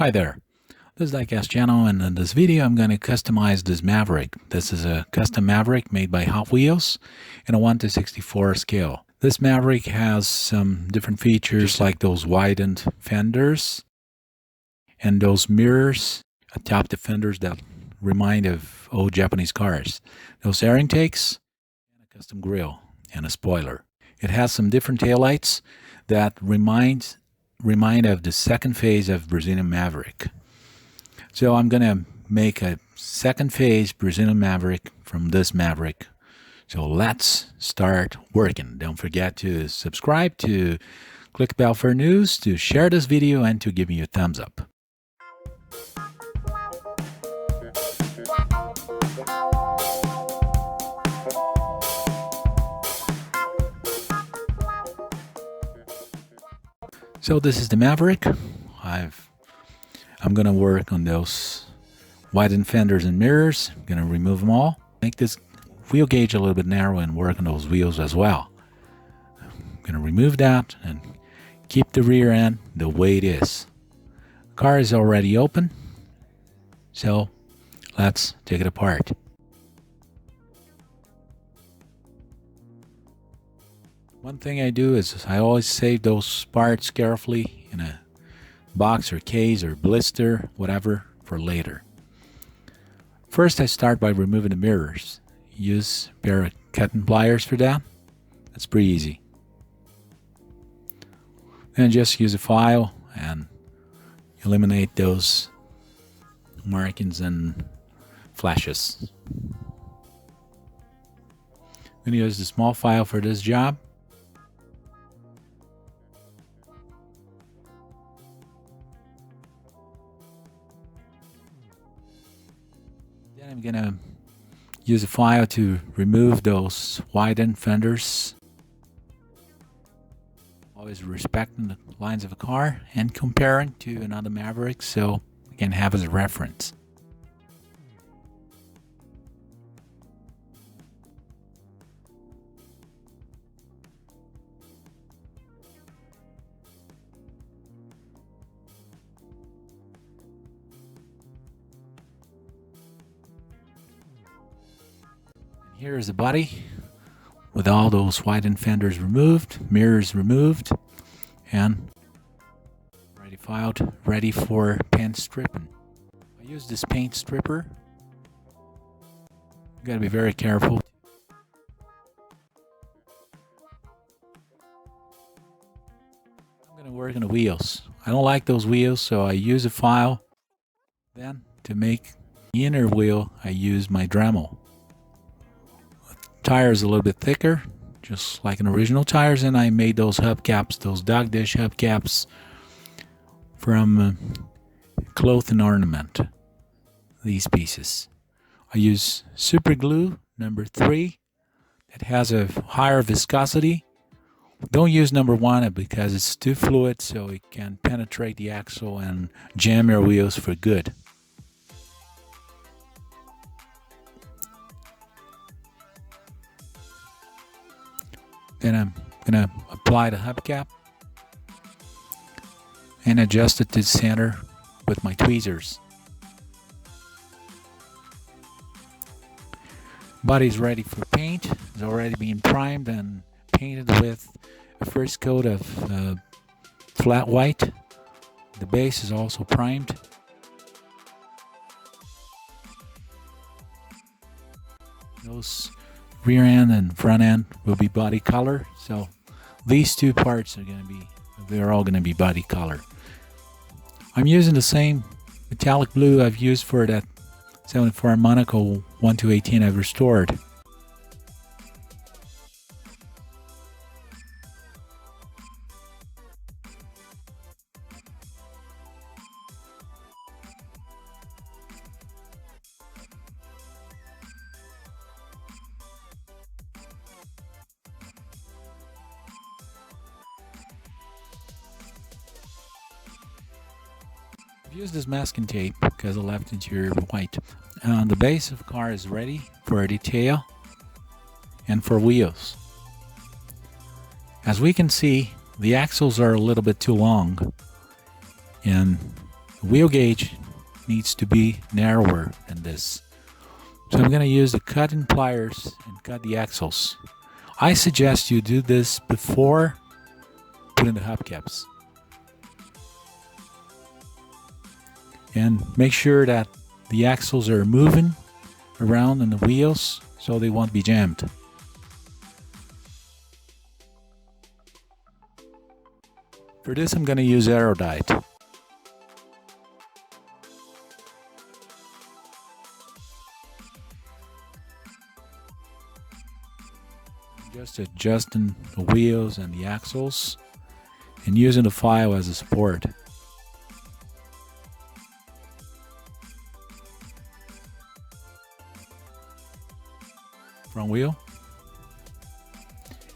Hi there, this is Diecast channel, and in this video I'm going to customize this Maverick. This is a custom Maverick made by Hot Wheels in a 1:64 scale. This Maverick has some different features like those widened fenders and those mirrors atop the fenders that remind of old Japanese cars. Those air intakes, and a custom grille, and a spoiler. It has some different taillights that remind of the second phase of Brazilian Maverick. So I'm going to make a second phase Brazilian Maverick from this Maverick. So let's start working. Don't forget to subscribe, to click bell for news, to share this video, and to give me a thumbs up. So this is the Maverick. I'm going to work on those widened fenders and mirrors. I'm going to remove them all. Make this wheel gauge a little bit narrow and work on those wheels as well. I'm going to remove that and keep the rear end the way it is. The car is already open, so let's take it apart. One thing I do is I always save those parts carefully in a box or case or blister, whatever, for later. First, I start by removing the mirrors. Use a pair of cutting pliers for that. That's pretty easy. Then just use a file and eliminate those markings and flashes. I'm going to use the small file for this job. Then I'm going to use a file to remove those widened fenders. Always respecting the lines of a car and comparing to another Maverick so I can have as a reference. Here is the body with all those widened fenders removed, mirrors removed, and already filed, ready for paint stripping. I use this paint stripper. You gotta be very careful. I'm gonna work on the wheels. I don't like those wheels, so I use a file. Then to make the inner wheel, I use my Dremel. Tires a little bit thicker, just like an original tires, and I made those hubcaps, those dog dish hubcaps from cloth and ornament. These pieces. I use super glue number 3 that has a higher viscosity. Don't use number 1 because it's too fluid, so it can penetrate the axle and jam your wheels for good. Then I'm going to apply the hubcap and adjust it to the center with my tweezers. Body's ready for paint. It's already been primed and painted with a first coat of flat white. The base is also primed. Those rear end and front end will be body color, so these two parts are they're all going to be body color. I'm using the same metallic blue I've used for that 74 Monaco 1:18 I've restored. I've used this masking tape because I left interior white. The base of the car is ready for a detail and for wheels. As we can see, the axles are a little bit too long, and The wheel gauge needs to be narrower than this. So I'm going to use the cutting pliers and cut the axles. I suggest you do this before putting the hubcaps. And make sure that the axles are moving around in the wheels so they won't be jammed. For this I'm going to use Aerodite. Just adjusting the wheels and the axles and using the file as a support. Front wheel,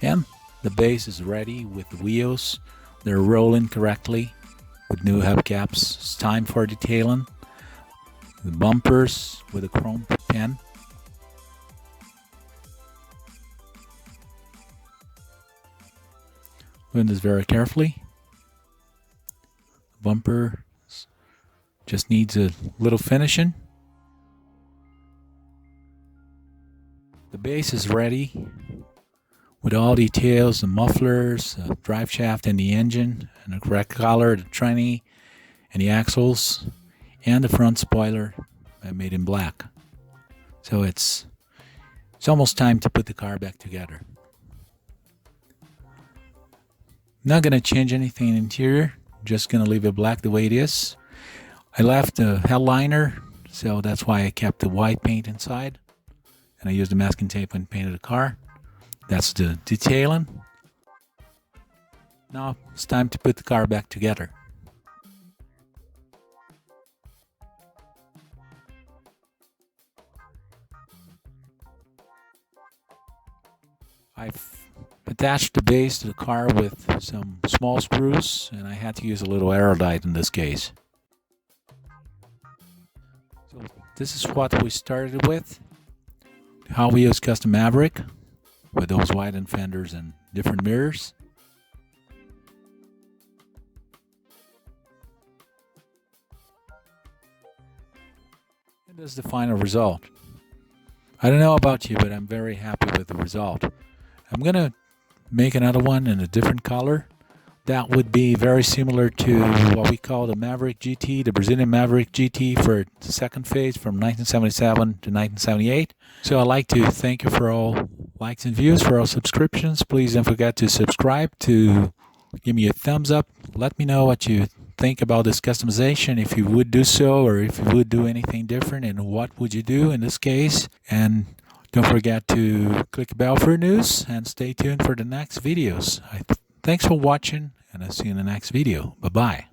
and the base is ready with the wheels. They're rolling correctly with new hubcaps. It's time for detailing. The bumpers with a chrome pin. Doing this very carefully. The bumper just needs a little finishing. The base is ready with all details, the mufflers, the drive shaft and the engine, and the correct color, the tranny and the axles, and the front spoiler I made in black. So it's almost time to put the car back together. Not going to change anything in the interior, just going to leave it black the way it is. I left the headliner, so that's why I kept the white paint inside. And I used the masking tape and painted the car. That's the detailing. Now it's time to put the car back together. I've attached the base to the car with some small screws, and I had to use a little Aerodite in this case. So this is what we started with. Hot Wheels Custom Maverick with those widened fenders and different mirrors. And this is the final result. I don't know about you, but I'm very happy with the result. I'm going to make another one in a different color. That would be very similar to what we call the Maverick GT, the Brazilian Maverick GT for the second phase from 1977 to 1978. So I'd like to thank you for all likes and views, for all subscriptions. Please don't forget to subscribe, to give me a thumbs up. Let me know what you think about this customization, if you would do so, or if you would do anything different, and what would you do in this case. And don't forget to click the bell for news and stay tuned for the next videos. Thanks for watching, and I'll see you in the next video. Bye-bye.